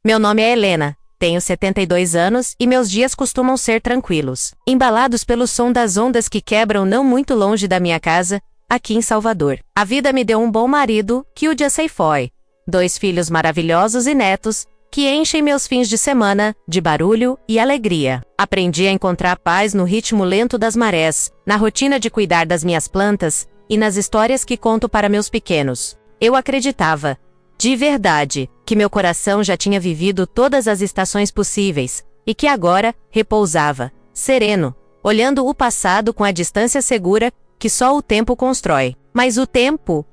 Meu nome é Helena, tenho 72 anos e meus dias costumam ser tranquilos, embalados pelo som das ondas que quebram não muito longe da minha casa, aqui em Salvador. A vida me deu um bom marido, que o dia se foi, 2 filhos maravilhosos e netos, que enchem meus fins de semana de barulho e alegria. Aprendi a encontrar paz no ritmo lento das marés, na rotina de cuidar das minhas plantas e nas histórias que conto para meus pequenos. Eu acreditava, de verdade, que meu coração já tinha vivido todas as estações possíveis e que agora repousava, sereno, olhando o passado com a distância segura que só o tempo constrói. Mas o tempo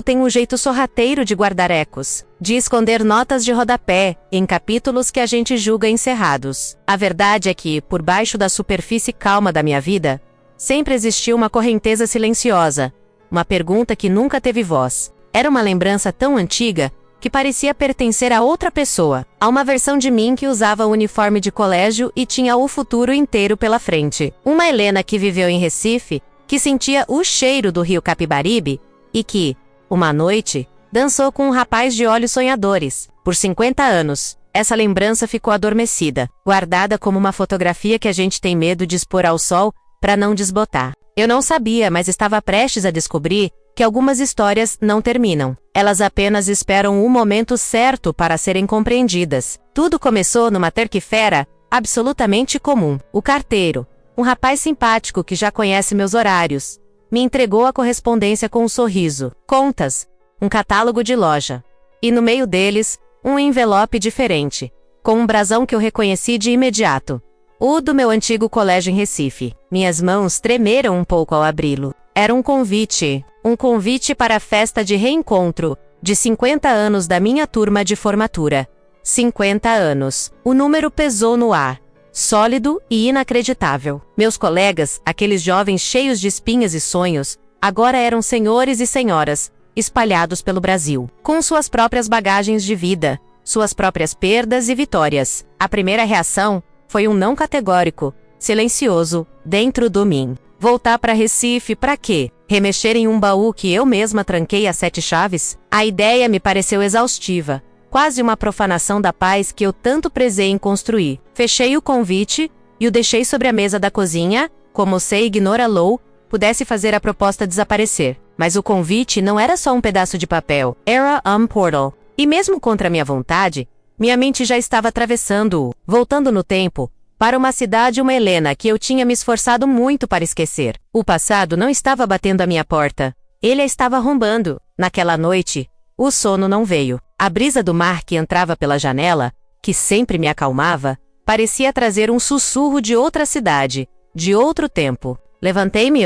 tem um jeito sorrateiro de guardar ecos, de esconder notas de rodapé em capítulos que a gente julga encerrados. A verdade é que, por baixo da superfície calma da minha vida, sempre existiu uma correnteza silenciosa, uma pergunta que nunca teve voz. Era uma lembrança tão antiga que parecia pertencer a outra pessoa, a uma versão de mim que usava o uniforme de colégio e tinha o futuro inteiro pela frente. Uma Helena que viveu em Recife, que sentia o cheiro do rio Capibaribe e que, uma noite, dançou com um rapaz de olhos sonhadores. Por 50 anos, essa lembrança ficou adormecida, guardada como uma fotografia que a gente tem medo de expor ao sol para não desbotar. Eu não sabia, mas estava prestes a descobrir que algumas histórias não terminam. Elas apenas esperam o momento certo para serem compreendidas. Tudo começou numa terça-feira absolutamente comum. O carteiro, um rapaz simpático que já conhece meus horários, me entregou a correspondência com um sorriso, contas, um catálogo de loja. E no meio deles, um envelope diferente, com um brasão que eu reconheci de imediato. O do meu antigo colégio em Recife. Minhas mãos tremeram um pouco ao abri-lo. Era um convite para a festa de reencontro, de 50 anos da minha turma de formatura. 50 anos. O número pesou no ar, sólido e inacreditável. Meus colegas, aqueles jovens cheios de espinhas e sonhos, agora eram senhores e senhoras, espalhados pelo Brasil, com suas próprias bagagens de vida, suas próprias perdas e vitórias. A primeira reação foi um não categórico, silencioso, dentro do mim. Voltar para Recife para quê? Remexer em um baú que eu mesma tranquei a 7 chaves? A ideia me pareceu exaustiva, quase uma profanação da paz que eu tanto prezei em construir. Fechei o convite e o deixei sobre a mesa da cozinha, como se Ignora Low pudesse fazer a proposta desaparecer. Mas o convite não era só um pedaço de papel, era um portal. E mesmo contra minha vontade, minha mente já estava atravessando-o, voltando no tempo, para uma cidade, uma Helena que eu tinha me esforçado muito para esquecer. O passado não estava batendo à minha porta. Ele a estava arrombando. Naquela noite, o sono não veio. A brisa do mar que entrava pela janela, que sempre me acalmava, parecia trazer um sussurro de outra cidade, de outro tempo. Levantei-me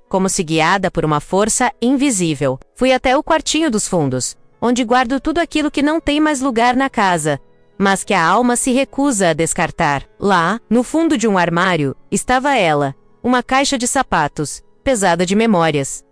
como se guiada por uma força invisível. Fui até o quartinho dos fundos, onde guardo tudo aquilo que não tem mais lugar na casa, mas que a alma se recusa a descartar. Lá, no fundo de um armário, estava ela, uma caixa de sapatos, pesada de memórias.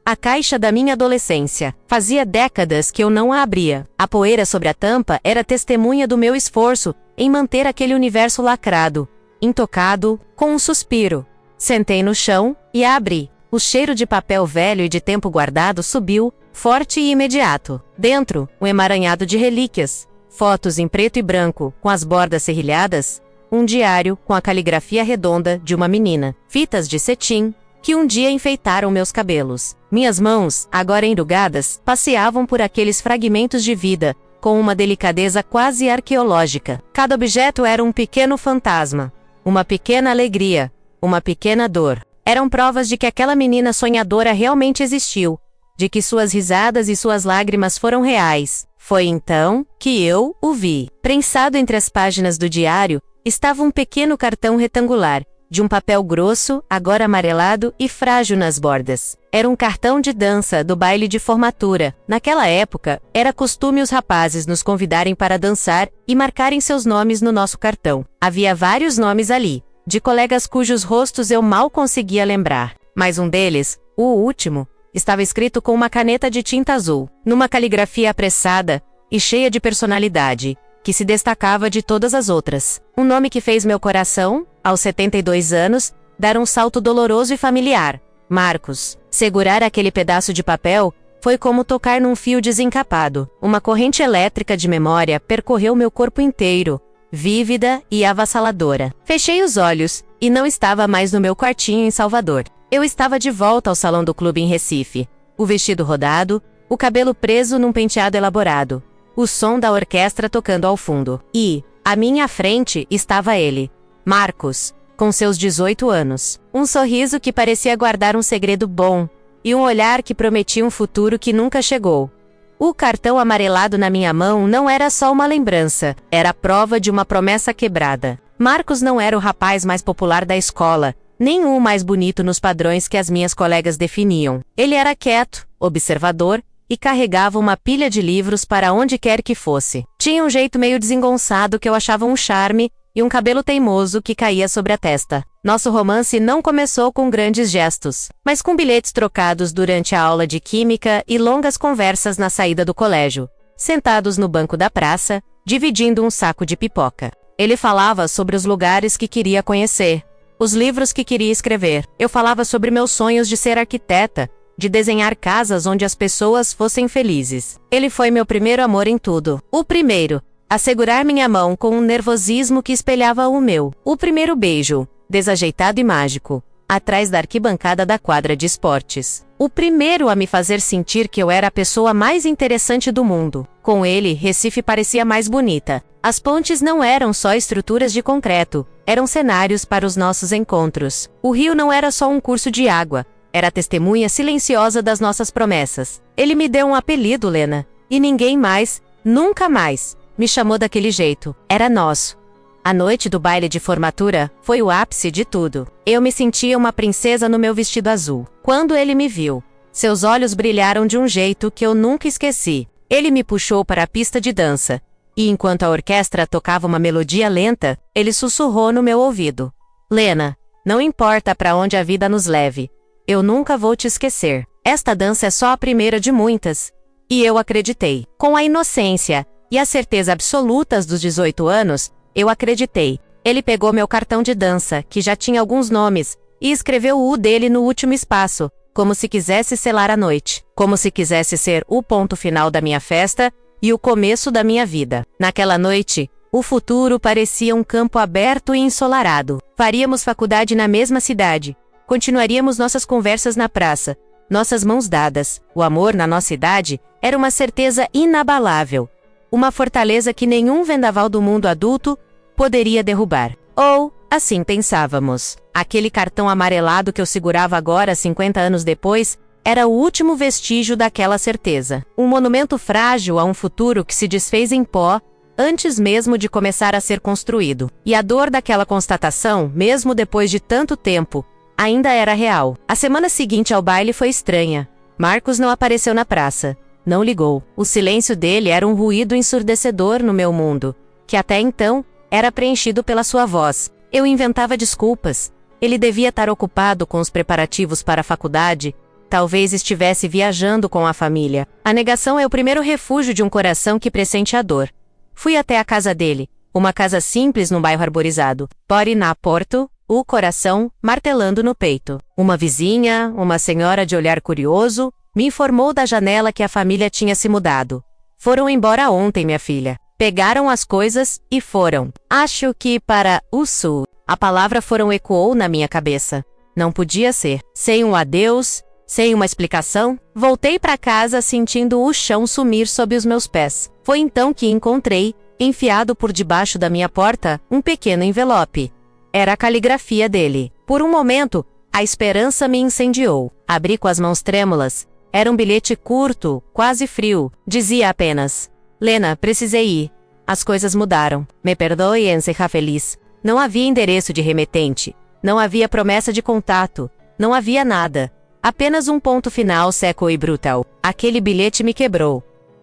A caixa da minha adolescência. Fazia décadas que eu não a abria. A poeira sobre a tampa era testemunha do meu esforço em manter aquele universo lacrado, intocado, com um suspiro. Sentei no chão e a abri. O cheiro de papel velho e de tempo guardado subiu, forte e imediato. Dentro, um emaranhado de relíquias. Fotos em preto e branco, com as bordas serrilhadas, um diário com a caligrafia redonda de uma menina, fitas de cetim, que um dia enfeitaram meus cabelos. Minhas mãos, agora enrugadas, passeavam por aqueles fragmentos de vida, com uma delicadeza quase arqueológica. Cada objeto era um pequeno fantasma, uma pequena alegria, uma pequena dor. Eram provas de que aquela menina sonhadora realmente existiu, de que suas risadas e suas lágrimas foram reais. Foi então que eu o vi. Prensado entre as páginas do diário, estava um pequeno cartão retangular, de um papel grosso, agora amarelado e frágil nas bordas. Era um cartão de dança do baile de formatura. Naquela época, era costume os rapazes nos convidarem para dançar e marcarem seus nomes no nosso cartão. Havia vários nomes ali, de colegas cujos rostos eu mal conseguia lembrar. Mas um deles, o último, estava escrito com uma caneta de tinta azul, numa caligrafia apressada e cheia de personalidade, que se destacava de todas as outras. Um nome que fez meu coração, aos 72 anos, dar um salto doloroso e familiar. Marcos. Segurar aquele pedaço de papel Foi como tocar num fio desencapado. Uma corrente elétrica de memória percorreu meu corpo inteiro, vívida e avassaladora. Fechei os olhos e não estava mais no meu quartinho em Salvador. Eu estava de volta ao salão do clube em Recife. O vestido rodado, o cabelo preso num penteado elaborado, o som da orquestra tocando ao fundo. E, à minha frente, estava ele, Marcos, com seus 18 anos. Um sorriso que parecia guardar um segredo bom, e um olhar que prometia um futuro que nunca chegou. O cartão amarelado na minha mão não era só uma lembrança, era a prova de uma promessa quebrada. Marcos não era o rapaz mais popular da escola, nem o mais bonito nos padrões que as minhas colegas definiam. Ele era quieto, observador, e carregava uma pilha de livros para onde quer que fosse. Tinha um jeito meio desengonçado que eu achava um charme, e um cabelo teimoso que caía sobre a testa. Nosso romance não começou com grandes gestos, mas com bilhetes trocados durante a aula de química e longas conversas na saída do colégio, sentados no banco da praça, dividindo um saco de pipoca. Ele falava sobre os lugares que queria conhecer, os livros que queria escrever. Eu falava sobre meus sonhos de ser arquiteta, de desenhar casas onde as pessoas fossem felizes. Ele foi meu primeiro amor em tudo. O primeiro a segurar minha mão com um nervosismo que espelhava o meu. O primeiro beijo, desajeitado e mágico, atrás da arquibancada da quadra de esportes. O primeiro a me fazer sentir que eu era a pessoa mais interessante do mundo. Com ele, Recife parecia mais bonita. As pontes não eram só estruturas de concreto, eram cenários para os nossos encontros. O rio não era só um curso de água, era a testemunha silenciosa das nossas promessas. Ele me deu um apelido, Lena, e ninguém mais, nunca mais, me chamou daquele jeito. Era nosso. A noite do baile de formatura foi o ápice de tudo. Eu me sentia uma princesa no meu vestido azul. Quando ele me viu, seus olhos brilharam de um jeito que eu nunca esqueci. Ele me puxou para a pista de dança, e enquanto a orquestra tocava uma melodia lenta, ele sussurrou no meu ouvido: Lena, não importa para onde a vida nos leve, eu nunca vou te esquecer. Esta dança é só a primeira de muitas. E eu acreditei. Com a inocência e a certeza absolutas dos 18 anos, eu acreditei. Ele pegou meu cartão de dança, que já tinha alguns nomes, e escreveu o U dele no último espaço, como se quisesse selar a noite, como se quisesse ser o ponto final da minha festa e o começo da minha vida. Naquela noite, o futuro parecia um campo aberto e ensolarado. Faríamos faculdade na mesma cidade, continuaríamos nossas conversas na praça, nossas mãos dadas. O amor na nossa idade era uma certeza inabalável, uma fortaleza que nenhum vendaval do mundo adulto poderia derrubar. Ou, assim pensávamos. Aquele cartão amarelado que eu segurava agora, 50 anos depois, era o último vestígio daquela certeza. Um monumento frágil a um futuro que se desfez em pó, antes mesmo de começar a ser construído. E a dor daquela constatação, mesmo depois de tanto tempo, ainda era real. A semana seguinte ao baile foi estranha. Marcos não apareceu na praça. Não ligou. O silêncio dele era um ruído ensurdecedor no meu mundo, que até então era preenchido pela sua voz. Eu inventava desculpas. Ele devia estar ocupado com os preparativos para a faculdade, talvez estivesse viajando com a família. A negação é o primeiro refúgio de um coração que pressente a dor. Fui até a casa dele, uma casa simples no bairro arborizado. Pori na porto, o coração martelando no peito. Uma vizinha, uma senhora de olhar curioso, me informou da janela que a família tinha se mudado. Foram embora ontem, minha filha. Pegaram as coisas e foram. Acho que para o sul. A palavra foram ecoou na minha cabeça. Não podia ser. Sem um adeus, sem uma explicação, voltei para casa sentindo o chão sumir sob os meus pés. Foi então que encontrei, enfiado por debaixo da minha porta, um pequeno envelope. Era a caligrafia dele. Por um momento, a esperança me incendiou. Abri com as mãos trêmulas. Era um bilhete curto, quase frio. Dizia apenas: Lena, precisei ir. As coisas mudaram. Me perdoe em seja feliz. Não havia endereço de remetente. Não havia promessa de contato. Não havia nada. Apenas um ponto final seco e brutal. Aquele bilhete me quebrou.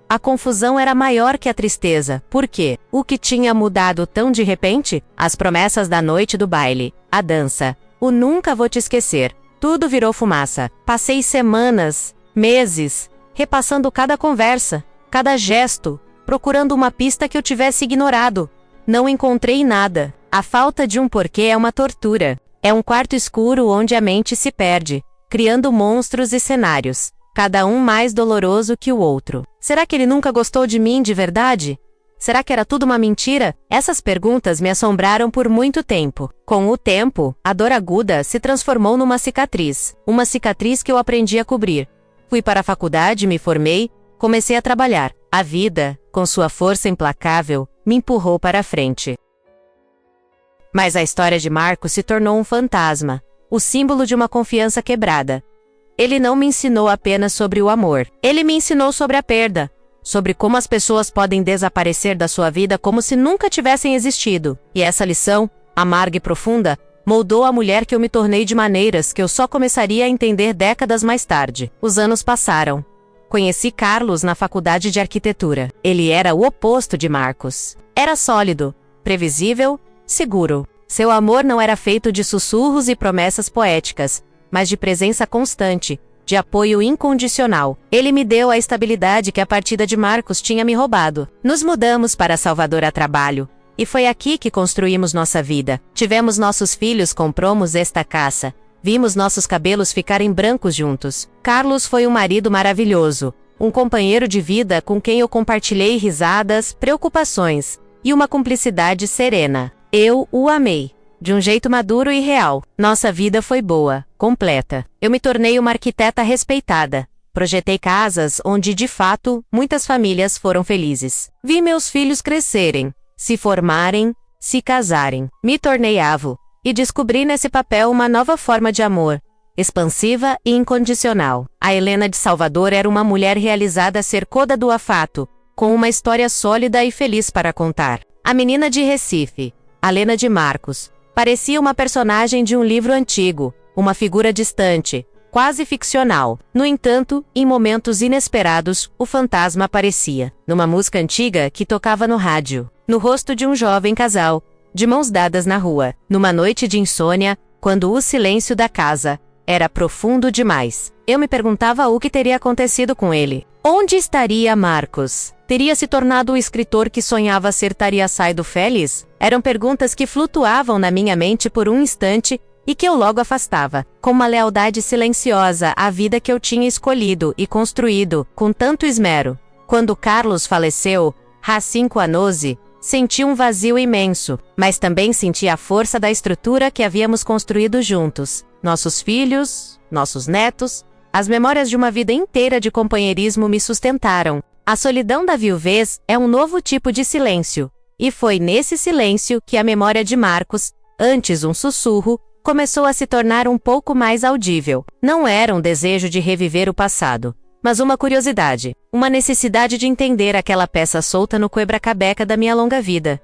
A confusão era maior que a tristeza. Por quê? O que tinha mudado tão de repente? As promessas da noite do baile, a dança, o nunca vou te esquecer. Tudo virou fumaça. Passei semanas, meses, repassando cada conversa, cada gesto, procurando uma pista que eu tivesse ignorado. Não encontrei nada. A falta de um porquê é uma tortura. É um quarto escuro onde a mente se perde, criando monstros e cenários. cada um mais doloroso que o outro. Será que ele nunca gostou de mim de verdade? Será que era tudo uma mentira? Essas perguntas me assombraram por muito tempo. Com o tempo, a dor aguda se transformou numa cicatriz. Uma cicatriz que eu aprendi a cobrir. Fui para a faculdade, me formei, comecei a trabalhar. A vida, com sua força implacável, me empurrou para a frente. Mas a história de Marcos se tornou um fantasma, o símbolo de uma confiança quebrada. Ele não me ensinou apenas sobre o amor. Ele me ensinou sobre a perda. Sobre como as pessoas podem desaparecer da sua vida como se nunca tivessem existido. E essa lição, amarga e profunda, moldou a mulher que eu me tornei de maneiras que eu só começaria a entender décadas mais tarde. Os anos passaram. Conheci Carlos na faculdade de arquitetura. Ele era o oposto de Marcos. Era sólido, previsível, seguro. Seu amor não era feito de sussurros e promessas poéticas, mas de presença constante, de apoio incondicional. Ele me deu a estabilidade que a partida de Marcos tinha me roubado. Nos mudamos para Salvador a trabalho, e foi aqui que construímos nossa vida. Tivemos nossos filhos, compramos esta casa. Vimos nossos cabelos ficarem brancos juntos. Carlos foi um marido maravilhoso, um companheiro de vida com quem eu compartilhei risadas, preocupações e uma cumplicidade serena. Eu o amei. De um jeito maduro e real. Nossa vida foi boa, completa. Eu me tornei uma arquiteta respeitada. Projetei casas onde, de fato, muitas famílias foram felizes. Vi meus filhos crescerem, se formarem, se casarem. Me tornei avó e descobri nesse papel uma nova forma de amor, expansiva e incondicional. A Helena de Salvador era uma mulher realizada cercada do afeto, com uma história sólida e feliz para contar. A menina de Recife, a Helena de Marcos, parecia uma personagem de um livro antigo, uma figura distante, quase ficcional. No entanto, em momentos inesperados, o fantasma aparecia. Numa música antiga que tocava no rádio. No rosto de um jovem casal, de mãos dadas na rua. Numa noite de insônia, quando o silêncio da casa era profundo demais. Eu me perguntava o que teria acontecido com ele. Onde estaria Marcos? Teria se tornado o escritor que sonhava ser Tariasaido Félix? Eram perguntas que flutuavam na minha mente por um instante e que eu logo afastava, com uma lealdade silenciosa à vida que eu tinha escolhido e construído com tanto esmero. Quando Carlos faleceu, há 5 anos, senti um vazio imenso, mas também senti a força da estrutura que havíamos construído juntos. Nossos filhos, nossos netos, as memórias de uma vida inteira de companheirismo me sustentaram. A solidão da viuvez é um novo tipo de silêncio, e foi nesse silêncio que a memória de Marcos, antes um sussurro, começou a se tornar um pouco mais audível. Não era um desejo de reviver o passado, mas uma curiosidade, uma necessidade de entender aquela peça solta no quebra-cabeça da minha longa vida.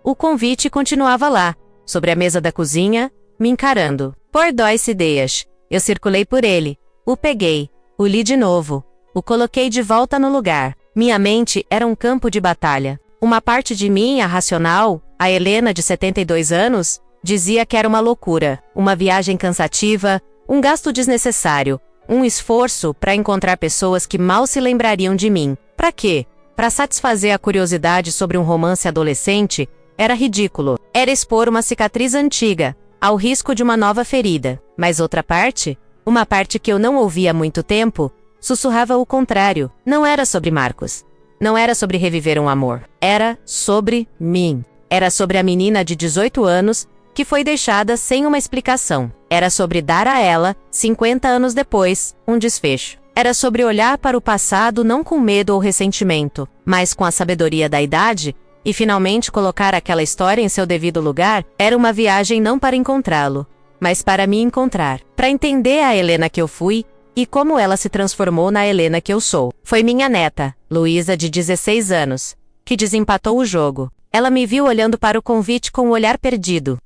O convite continuava lá, sobre a mesa da cozinha, me encarando. Por 2 ideias, eu circulei por ele, o peguei, o li de novo, o coloquei de volta no lugar. Minha mente era um campo de batalha. Uma parte de mim, a racional, a Helena de 72 anos, dizia que era uma loucura, uma viagem cansativa, um gasto desnecessário, um esforço para encontrar pessoas que mal se lembrariam de mim. Para quê? Para satisfazer a curiosidade sobre um romance adolescente? Era ridículo. Era expor uma cicatriz antiga, ao risco de uma nova ferida. Mas outra parte, uma parte que eu não ouvia há muito tempo, sussurrava o contrário. Não era sobre Marcos. Não era sobre reviver um amor. Era sobre mim. Era sobre a menina de 18 anos, que foi deixada sem uma explicação. Era sobre dar a ela, 50 anos depois, um desfecho. Era sobre olhar para o passado não com medo ou ressentimento, mas com a sabedoria da idade, e finalmente colocar aquela história em seu devido lugar. Era uma viagem não para encontrá-lo, mas para me encontrar. Para entender a Helena que eu fui, e como ela se transformou na Helena que eu sou. Foi minha neta, Luísa, de 16 anos, que desempatou o jogo. Ela me viu olhando para o convite com o olhar perdido.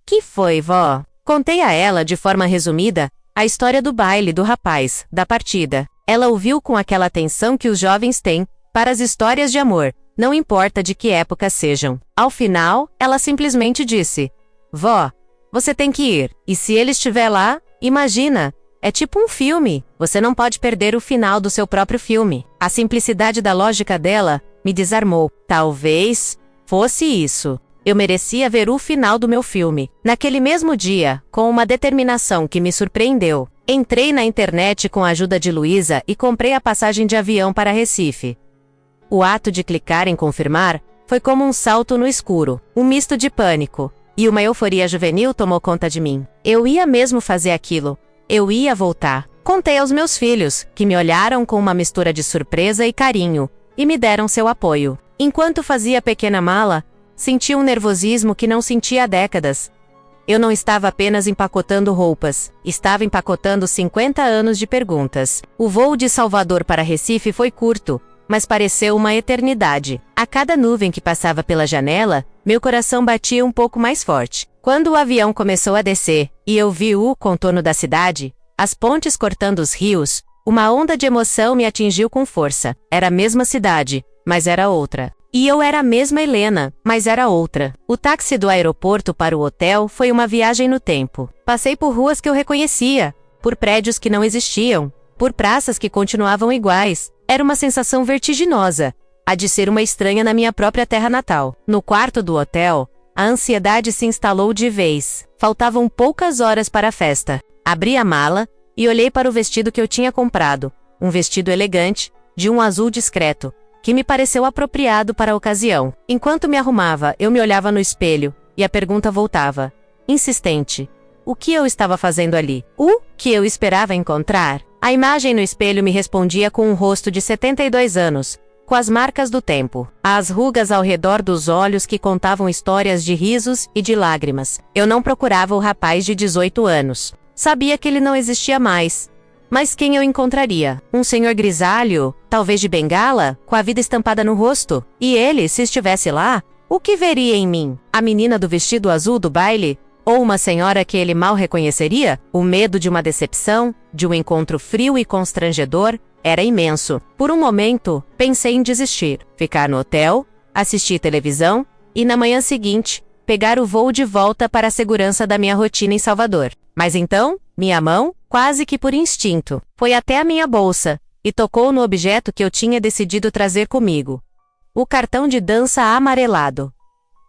Que foi, vó? Contei a ela, de forma resumida, a história do baile do rapaz, da partida. Ela ouviu com aquela atenção que os jovens têm para as histórias de amor, não importa de que época sejam. Ao final, ela simplesmente disse: Vó, você tem que ir. E se ele estiver lá, imagina, é tipo um filme. Você não pode perder o final do seu próprio filme. A simplicidade da lógica dela me desarmou. Talvez fosse isso. Eu merecia ver o final do meu filme. Naquele mesmo dia, com uma determinação que me surpreendeu, Entrei na internet com a ajuda de Luísa e comprei a passagem de avião para Recife. O ato de clicar em confirmar foi como um salto no escuro, um misto de pânico, e uma euforia juvenil tomou conta de mim. Eu ia mesmo fazer aquilo. Eu ia voltar. Contei aos meus filhos, que me olharam com uma mistura de surpresa e carinho, e me deram seu apoio. Enquanto fazia a pequena mala, senti um nervosismo que não sentia há décadas. Eu não estava apenas empacotando roupas, estava empacotando 50 anos de perguntas. O voo de Salvador para Recife foi curto, mas pareceu uma eternidade. A cada nuvem que passava pela janela, meu coração batia um pouco mais forte. Quando o avião começou a descer, e eu vi o contorno da cidade, as pontes cortando os rios, uma onda de emoção me atingiu com força. Era a mesma cidade, mas era outra. E eu era a mesma Helena, mas era outra. O táxi do aeroporto para o hotel foi uma viagem no tempo. Passei por ruas que eu reconhecia, por prédios que não existiam, por praças que continuavam iguais. Era uma sensação vertiginosa, a de ser uma estranha na minha própria terra natal. No quarto do hotel, a ansiedade se instalou de vez. Faltavam poucas horas para a festa. Abri a mala e olhei para o vestido que eu tinha comprado. Um vestido elegante, de um azul discreto, que me pareceu apropriado para a ocasião. Enquanto me arrumava, eu me olhava no espelho, e a pergunta voltava, insistente. O que eu estava fazendo ali? O que eu esperava encontrar? A imagem no espelho me respondia com um rosto de 72 anos, com as marcas do tempo, as rugas ao redor dos olhos que contavam histórias de risos e de lágrimas. Eu não procurava o rapaz de 18 anos. Sabia que ele não existia mais. Mas quem eu encontraria? Um senhor grisalho, talvez de bengala, com a vida estampada no rosto? E ele, se estivesse lá, o que veria em mim? A menina do vestido azul do baile? Ou uma senhora que ele mal reconheceria? O medo de uma decepção, de um encontro frio e constrangedor, era imenso. Por um momento, pensei em desistir, ficar no hotel, assistir televisão e, na manhã seguinte, pegar o voo de volta para a segurança da minha rotina em Salvador. Mas então, minha mão, quase que por instinto, foi até a minha bolsa e tocou no objeto que eu tinha decidido trazer comigo. O cartão de dança amarelado.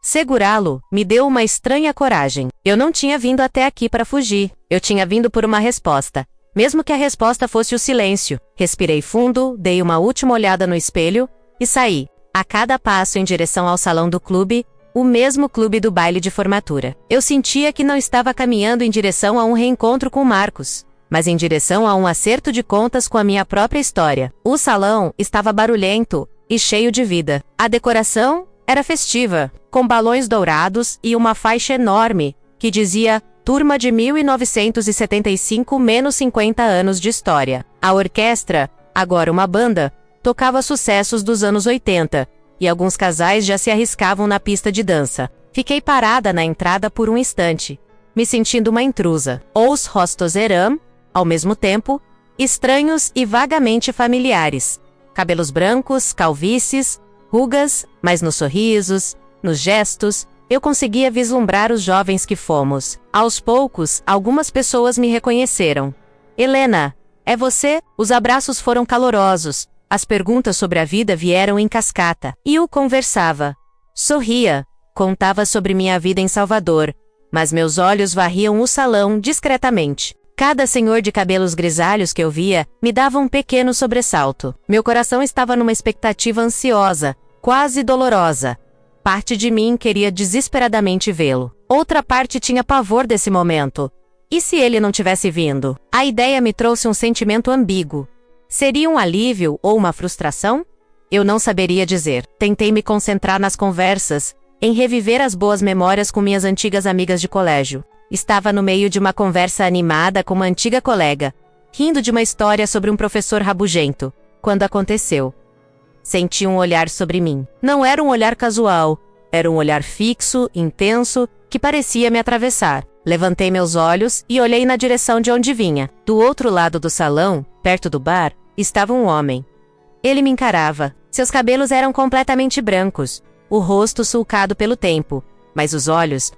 Segurá-lo me deu uma estranha coragem. Eu não tinha vindo até aqui para fugir. Eu tinha vindo por uma resposta. Mesmo que a resposta fosse o silêncio. Respirei fundo, dei uma última olhada no espelho e saí. A cada passo em direção ao salão do clube, o mesmo clube do baile de formatura. Eu sentia que não estava caminhando em direção a um reencontro com Marcos, mas em direção a um acerto de contas com a minha própria história. O salão estava barulhento e cheio de vida. A decoração era festiva, com balões dourados e uma faixa enorme que dizia Turma de 1975 menos 50 anos de história. A orquestra, agora uma banda, tocava sucessos dos anos 80, e alguns casais já se arriscavam na pista de dança. Fiquei parada na entrada por um instante, me sentindo uma intrusa. Os rostos eram, ao mesmo tempo, estranhos e vagamente familiares. Cabelos brancos, calvícies, rugas, mas nos sorrisos, nos gestos, eu conseguia vislumbrar os jovens que fomos. Aos poucos, algumas pessoas me reconheceram. Helena, é você? Os abraços foram calorosos. As perguntas sobre a vida vieram em cascata. E eu conversava. Sorria. Contava sobre minha vida em Salvador. Mas meus olhos varriam o salão discretamente. Cada senhor de cabelos grisalhos que eu via me dava um pequeno sobressalto. Meu coração estava numa expectativa ansiosa, quase dolorosa. Parte de mim queria desesperadamente vê-lo. Outra parte tinha pavor desse momento. E se ele não tivesse vindo? A ideia me trouxe um sentimento ambíguo. Seria um alívio ou uma frustração? Eu não saberia dizer. Tentei me concentrar nas conversas, em reviver as boas memórias com minhas antigas amigas de colégio. Estava no meio de uma conversa animada com uma antiga colega, rindo de uma história sobre um professor rabugento, quando aconteceu. Senti um olhar sobre mim. Não era um olhar casual, era um olhar fixo, intenso, que parecia me atravessar. Levantei meus olhos e olhei na direção de onde vinha. Do outro lado do salão, perto do bar, estava um homem. Ele me encarava. Seus cabelos eram completamente brancos, o rosto sulcado pelo tempo, mas os olhos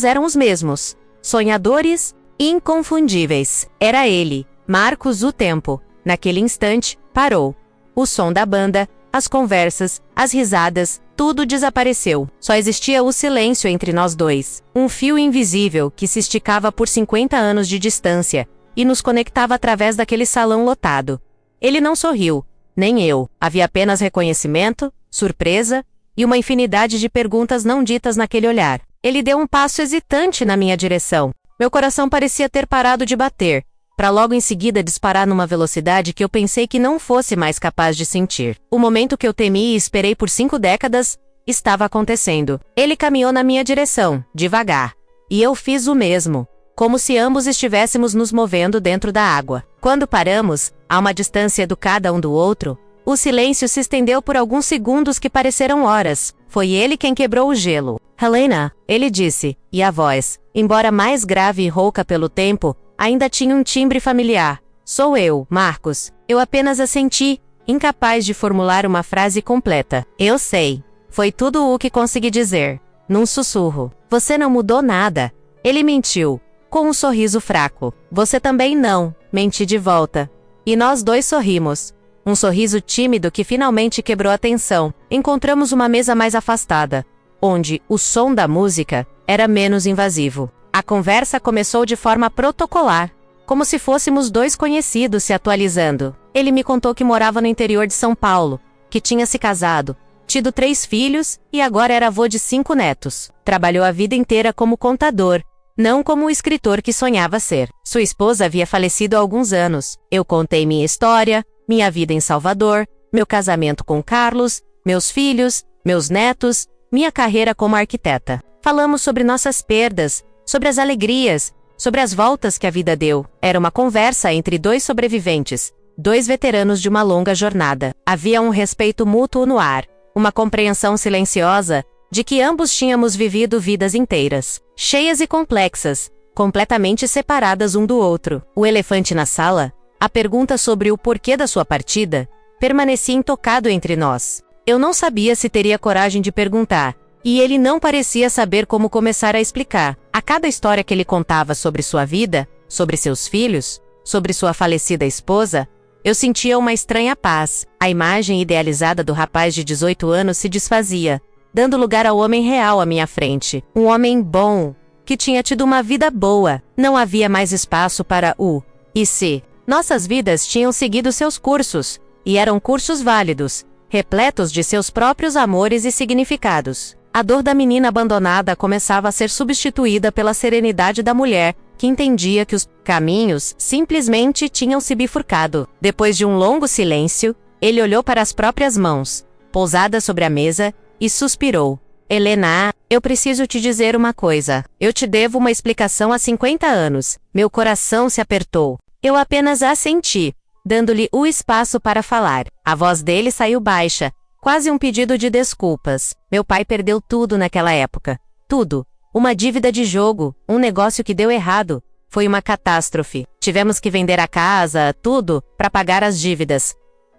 eram os mesmos, sonhadores e inconfundíveis. Era ele, Marcos o Tempo. Naquele instante, parou. O som da banda, as conversas, as risadas, tudo desapareceu. Só existia o silêncio entre nós dois. Um fio invisível que se esticava por 50 anos de distância e nos conectava através daquele salão lotado. Ele não sorriu, nem eu. Havia apenas reconhecimento, surpresa e uma infinidade de perguntas não ditas naquele olhar. Ele deu um passo hesitante na minha direção. Meu coração parecia ter parado de bater, para logo em seguida disparar numa velocidade que eu pensei que não fosse mais capaz de sentir. O momento que eu temi e esperei por 5 décadas estava acontecendo. Ele caminhou na minha direção, devagar. E eu fiz o mesmo, como se ambos estivéssemos nos movendo dentro da água. Quando paramos, a uma distância educada um do outro, o silêncio se estendeu por alguns segundos que pareceram horas. Foi ele quem quebrou o gelo. Helena, ele disse, e a voz, embora mais grave e rouca pelo tempo, ainda tinha um timbre familiar. Sou eu, Marcos. Eu apenas assenti, incapaz de formular uma frase completa. Eu sei. Foi tudo o que consegui dizer. Num sussurro. Você não mudou nada. Ele mentiu, com um sorriso fraco. Você também não. Menti de volta. E nós dois sorrimos. Um sorriso tímido que finalmente quebrou a tensão. Encontramos uma mesa mais afastada, onde o som da música era menos invasivo. A conversa começou de forma protocolar, como se fôssemos dois conhecidos se atualizando. Ele me contou que morava no interior de São Paulo, que tinha se casado, tido 3 filhos e agora era avô de 5 netos. Trabalhou a vida inteira como contador, não como o escritor que sonhava ser. Sua esposa havia falecido há alguns anos. Eu contei minha história, minha vida em Salvador, meu casamento com Carlos, meus filhos, meus netos, minha carreira como arquiteta. Falamos sobre nossas perdas, sobre as alegrias, sobre as voltas que a vida deu. Era uma conversa entre 2 sobreviventes, 2 veteranos de uma longa jornada. Havia um respeito mútuo no ar, uma compreensão silenciosa de que ambos tínhamos vivido vidas inteiras, cheias e complexas, completamente separadas um do outro. O elefante na sala, a pergunta sobre o porquê da sua partida, permanecia intocado entre nós. Eu não sabia se teria coragem de perguntar, e ele não parecia saber como começar a explicar. A cada história que ele contava sobre sua vida, sobre seus filhos, sobre sua falecida esposa, eu sentia uma estranha paz. A imagem idealizada do rapaz de 18 anos se desfazia, dando lugar ao homem real à minha frente. Um homem bom, que tinha tido uma vida boa. Não havia mais espaço para o e se. Nossas vidas tinham seguido seus cursos, e eram cursos válidos, repletos de seus próprios amores e significados. A dor da menina abandonada começava a ser substituída pela serenidade da mulher, que entendia que os caminhos simplesmente tinham se bifurcado. Depois de um longo silêncio, ele olhou para as próprias mãos, pousadas sobre a mesa, e suspirou. Helena, eu preciso te dizer uma coisa. Eu te devo uma explicação há 50 anos. Meu coração se apertou. Eu apenas assenti, dando-lhe o espaço para falar. A voz dele saiu baixa, quase um pedido de desculpas. Meu pai perdeu tudo naquela época. Tudo. Uma dívida de jogo, um negócio que deu errado. Foi uma catástrofe. Tivemos que vender a casa, tudo, para pagar as dívidas.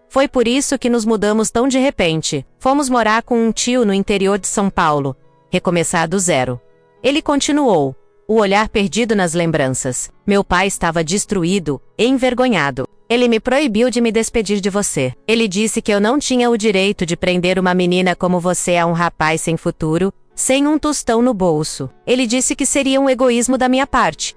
Foi por isso que nos mudamos tão de repente. Fomos morar com um tio no interior de São Paulo. Recomeçar do zero. Ele continuou, o olhar perdido nas lembranças. Meu pai estava destruído, envergonhado. Ele me proibiu de me despedir de você. Ele disse que eu não tinha o direito de prender uma menina como você a um rapaz sem futuro, sem um tostão no bolso. Ele disse que seria um egoísmo da minha parte.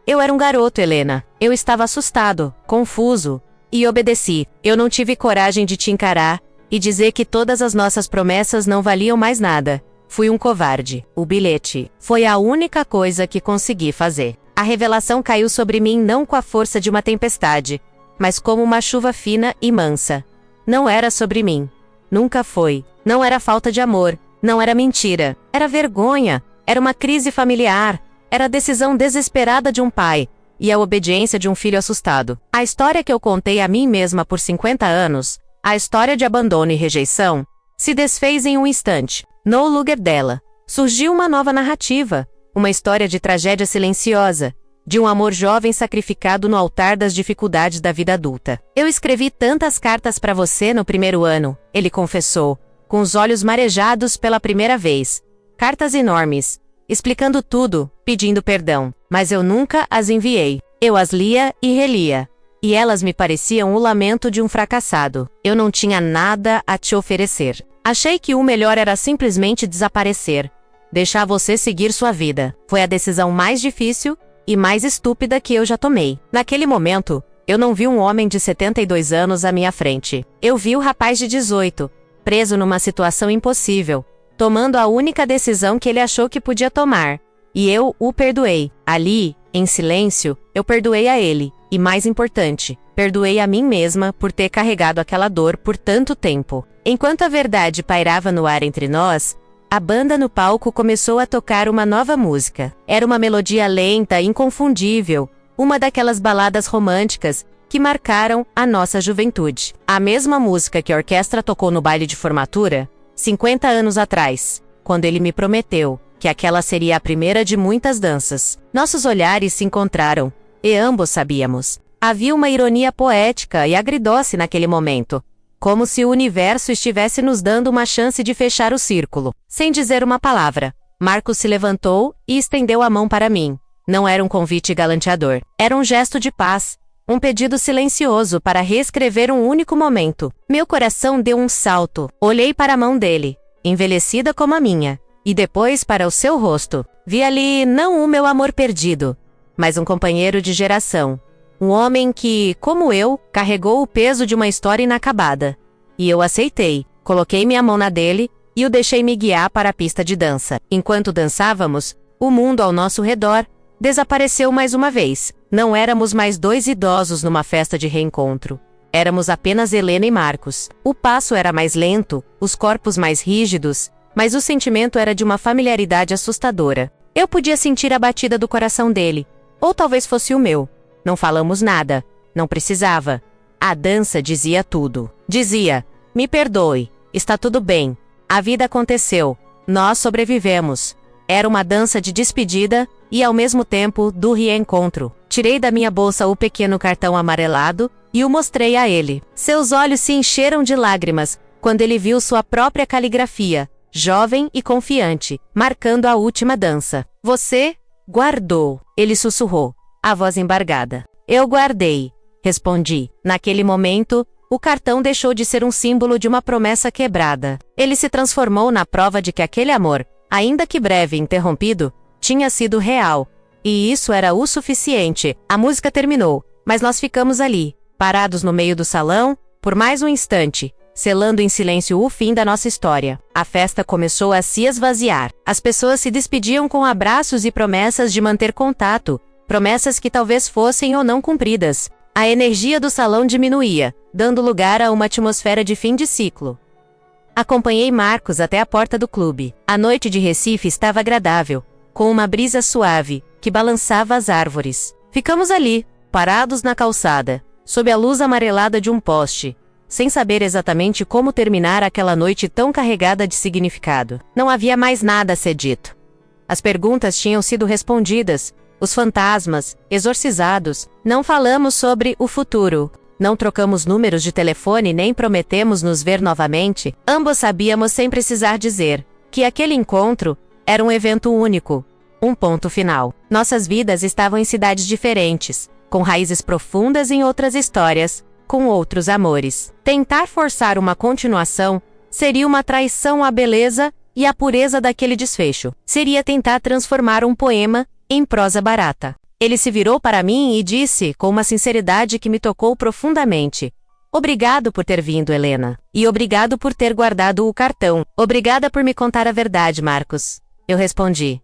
Eu era um garoto, Helena. Eu estava assustado, confuso, e obedeci. Eu não tive coragem de te encarar e dizer que todas as nossas promessas não valiam mais nada. Fui um covarde. O bilhete foi a única coisa que consegui fazer. A revelação caiu sobre mim não com a força de uma tempestade, mas como uma chuva fina e mansa. Não era sobre mim. Nunca foi. Não era falta de amor. Não era mentira. Era vergonha. Era uma crise familiar. Era a decisão desesperada de um pai e a obediência de um filho assustado. A história que eu contei a mim mesma por 50 anos, a história de abandono e rejeição, se desfez em um instante. No lugar dela, surgiu uma nova narrativa, uma história de tragédia silenciosa, de um amor jovem sacrificado no altar das dificuldades da vida adulta. Eu escrevi tantas cartas para você no primeiro ano, ele confessou, com os olhos marejados pela primeira vez. Cartas enormes, explicando tudo, pedindo perdão, mas eu nunca as enviei. Eu as lia e relia, e elas me pareciam o lamento de um fracassado. Eu não tinha nada a te oferecer. Achei que o melhor era simplesmente desaparecer, deixar você seguir sua vida. Foi a decisão mais difícil e mais estúpida que eu já tomei. Naquele momento, eu não vi um homem de 72 anos à minha frente. Eu vi o rapaz de 18, preso numa situação impossível, tomando a única decisão que ele achou que podia tomar. E eu o perdoei. Ali, em silêncio, eu perdoei a ele. E mais importante, perdoei a mim mesma por ter carregado aquela dor por tanto tempo. Enquanto a verdade pairava no ar entre nós, a banda no palco começou a tocar uma nova música. Era uma melodia lenta e inconfundível, uma daquelas baladas românticas que marcaram a nossa juventude. A mesma música que a orquestra tocou no baile de formatura, 50 anos atrás, quando ele me prometeu que aquela seria a primeira de muitas danças. Nossos olhares se encontraram, e ambos sabíamos. Havia uma ironia poética e agridoce naquele momento, como se o universo estivesse nos dando uma chance de fechar o círculo. Sem dizer uma palavra, Marcos se levantou e estendeu a mão para mim. Não era um convite galanteador. Era um gesto de paz, um pedido silencioso para reescrever um único momento. Meu coração deu um salto. Olhei para a mão dele, envelhecida como a minha, e depois para o seu rosto. Vi ali não o meu amor perdido, mas um companheiro de geração. Um homem que, como eu, carregou o peso de uma história inacabada. E eu aceitei, coloquei minha mão na dele e o deixei me guiar para a pista de dança. Enquanto dançávamos, o mundo ao nosso redor desapareceu mais uma vez. Não éramos mais dois idosos numa festa de reencontro. Éramos apenas Helena e Marcos. O passo era mais lento, os corpos mais rígidos, mas o sentimento era de uma familiaridade assustadora. Eu podia sentir a batida do coração dele, ou talvez fosse o meu. Não falamos nada. Não precisava. A dança dizia tudo. Dizia: me perdoe, está tudo bem. A vida aconteceu. Nós sobrevivemos. Era uma dança de despedida e, ao mesmo tempo, do reencontro. Tirei da minha bolsa o pequeno cartão amarelado e o mostrei a ele. Seus olhos se encheram de lágrimas quando ele viu sua própria caligrafia, jovem e confiante, marcando a última dança. Você guardou, ele sussurrou, a voz embargada. Eu guardei, respondi. Naquele momento, o cartão deixou de ser um símbolo de uma promessa quebrada. Ele se transformou na prova de que aquele amor, ainda que breve e interrompido, tinha sido real. E isso era o suficiente. A música terminou, mas nós ficamos ali, parados no meio do salão, por mais um instante, selando em silêncio o fim da nossa história. A festa começou a se esvaziar. As pessoas se despediam com abraços e promessas de manter contato, promessas que talvez fossem ou não cumpridas. A energia do salão diminuía, dando lugar a uma atmosfera de fim de ciclo. Acompanhei Marcos até a porta do clube. A noite de Recife estava agradável, com uma brisa suave, que balançava as árvores. Ficamos ali, parados na calçada, sob a luz amarelada de um poste, sem saber exatamente como terminar aquela noite tão carregada de significado. Não havia mais nada a ser dito. As perguntas tinham sido respondidas, os fantasmas, exorcizados. Não falamos sobre o futuro. Não trocamos números de telefone nem prometemos nos ver novamente. Ambos sabíamos sem precisar dizer que aquele encontro era um evento único, um ponto final. Nossas vidas estavam em cidades diferentes, com raízes profundas em outras histórias, com outros amores. Tentar forçar uma continuação seria uma traição à beleza e à pureza daquele desfecho. Seria tentar transformar um poema em prosa barata. Ele se virou para mim e disse, com uma sinceridade que me tocou profundamente: obrigado por ter vindo, Helena. E obrigado por ter guardado o cartão. Obrigada por me contar a verdade, Marcos. Eu respondi.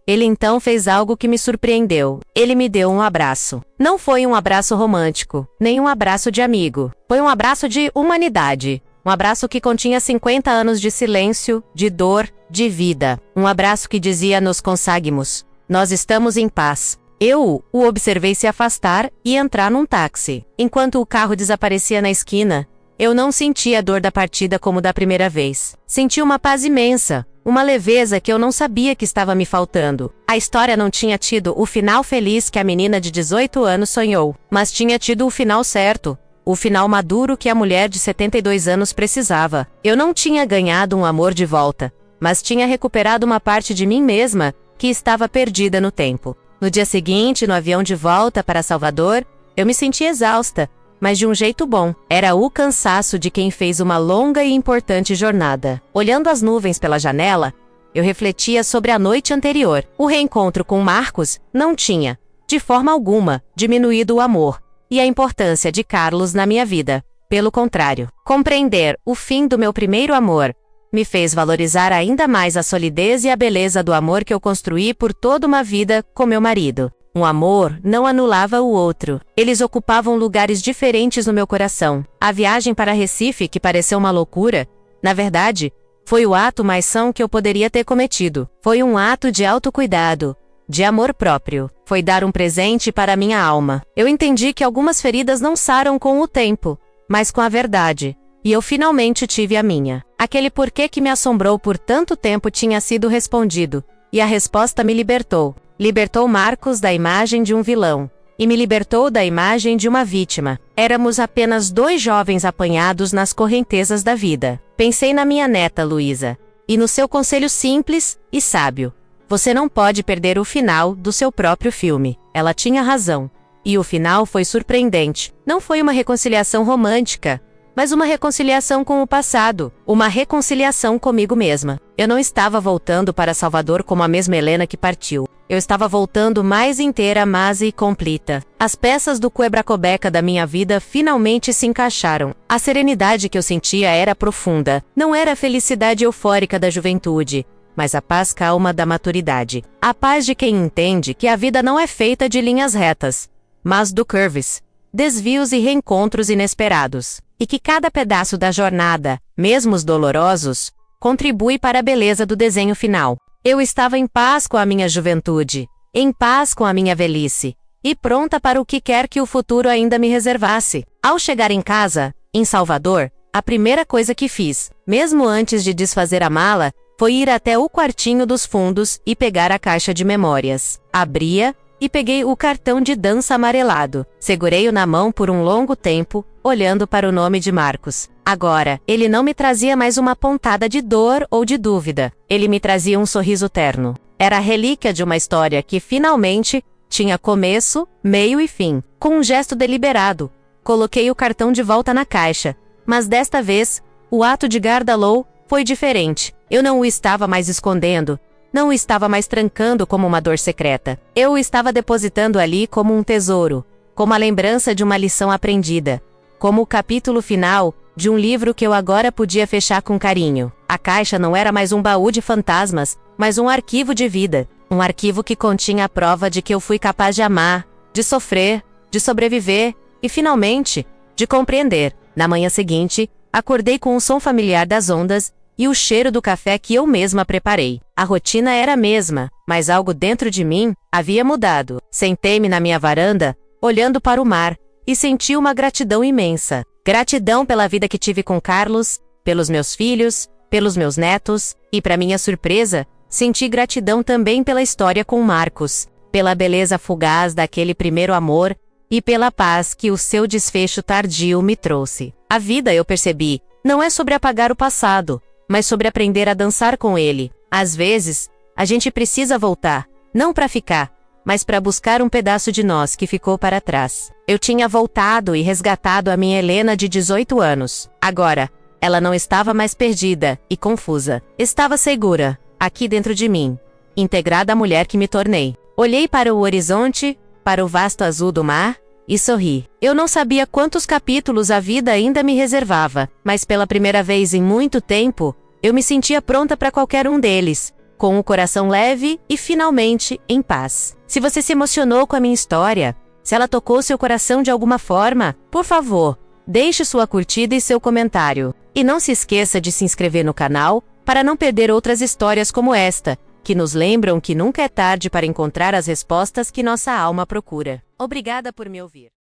Ele então fez algo que me surpreendeu. Ele me deu um abraço. Não foi um abraço romântico, nem um abraço de amigo. Foi um abraço de humanidade. Um abraço que continha 50 anos de silêncio, de dor, de vida. Um abraço que dizia: nos conseguimos. Nós estamos em paz. Eu o observei se afastar e entrar num táxi. Enquanto o carro desaparecia na esquina, eu não senti a dor da partida como da primeira vez. Senti uma paz imensa, uma leveza que eu não sabia que estava me faltando. A história não tinha tido o final feliz que a menina de 18 anos sonhou, mas tinha tido o final certo, o final maduro que a mulher de 72 anos precisava. Eu não tinha ganhado um amor de volta, mas tinha recuperado uma parte de mim mesma que estava perdida no tempo. No dia seguinte, no avião de volta para Salvador, eu me senti exausta, mas de um jeito bom. Era o cansaço de quem fez uma longa e importante jornada. Olhando as nuvens pela janela, eu refletia sobre a noite anterior. O reencontro com Marcos não tinha, de forma alguma, diminuído o amor e a importância de Carlos na minha vida. Pelo contrário, compreender o fim do meu primeiro amor me fez valorizar ainda mais a solidez e a beleza do amor que eu construí por toda uma vida com meu marido. Um amor não anulava o outro. Eles ocupavam lugares diferentes no meu coração. A viagem para Recife, que pareceu uma loucura, na verdade, foi o ato mais são que eu poderia ter cometido. Foi um ato de autocuidado, de amor próprio. Foi dar um presente para a minha alma. Eu entendi que algumas feridas não saram com o tempo, mas com a verdade. E eu finalmente tive a minha. Aquele porquê que me assombrou por tanto tempo tinha sido respondido, e a resposta me libertou. Libertou Marcos da imagem de um vilão, e me libertou da imagem de uma vítima. Éramos apenas dois jovens apanhados nas correntezas da vida. Pensei na minha neta Luísa, e no seu conselho simples e sábio. Você não pode perder o final do seu próprio filme. Ela tinha razão. E o final foi surpreendente. Não foi uma reconciliação romântica, mas uma reconciliação com o passado, uma reconciliação comigo mesma. Eu não estava voltando para Salvador como a mesma Helena que partiu. Eu estava voltando mais inteira, masa e completa. As peças do quebra-cobeca da minha vida finalmente se encaixaram. A serenidade que eu sentia era profunda. Não era a felicidade eufórica da juventude, mas a paz calma da maturidade. A paz de quem entende que a vida não é feita de linhas retas, mas do curves, desvios e reencontros inesperados. E que cada pedaço da jornada, mesmo os dolorosos, contribui para a beleza do desenho final. Eu estava em paz com a minha juventude, em paz com a minha velhice, e pronta para o que quer que o futuro ainda me reservasse. Ao chegar em casa, em Salvador, a primeira coisa que fiz, mesmo antes de desfazer a mala, foi ir até o quartinho dos fundos e pegar a caixa de memórias. Abria e peguei o cartão de dança amarelado. Segurei-o na mão por um longo tempo, olhando para o nome de Marcos. Agora, ele não me trazia mais uma pontada de dor ou de dúvida. Ele me trazia um sorriso terno. Era a relíquia de uma história que, finalmente, tinha começo, meio e fim. Com um gesto deliberado, coloquei o cartão de volta na caixa. Mas desta vez, o ato de Gardalou foi diferente. Eu não o estava mais escondendo. Não o estava mais trancando como uma dor secreta. Eu o estava depositando ali como um tesouro, como a lembrança de uma lição aprendida, como o capítulo final de um livro que eu agora podia fechar com carinho. A caixa não era mais um baú de fantasmas, mas um arquivo de vida. Um arquivo que continha a prova de que eu fui capaz de amar, de sofrer, de sobreviver e, finalmente, de compreender. Na manhã seguinte, acordei com o som familiar das ondas e o cheiro do café que eu mesma preparei. A rotina era a mesma, mas algo dentro de mim havia mudado. Sentei-me na minha varanda, olhando para o mar, e senti uma gratidão imensa. Gratidão pela vida que tive com Carlos, pelos meus filhos, pelos meus netos, e, para minha surpresa, senti gratidão também pela história com Marcos, pela beleza fugaz daquele primeiro amor e pela paz que o seu desfecho tardio me trouxe. A vida, eu percebi, não é sobre apagar o passado, mas sobre aprender a dançar com ele. Às vezes, a gente precisa voltar, não para ficar, mas para buscar um pedaço de nós que ficou para trás. Eu tinha voltado e resgatado a minha Helena de 18 anos. Agora, ela não estava mais perdida e confusa. Estava segura, aqui dentro de mim, integrada à mulher que me tornei. Olhei para o horizonte, para o vasto azul do mar, e sorri. Eu não sabia quantos capítulos a vida ainda me reservava, mas pela primeira vez em muito tempo, eu me sentia pronta para qualquer um deles, com o coração leve e, finalmente, em paz. Se você se emocionou com a minha história, se ela tocou seu coração de alguma forma, por favor, deixe sua curtida e seu comentário. E não se esqueça de se inscrever no canal, para não perder outras histórias como esta, que nos lembram que nunca é tarde para encontrar as respostas que nossa alma procura. Obrigada por me ouvir.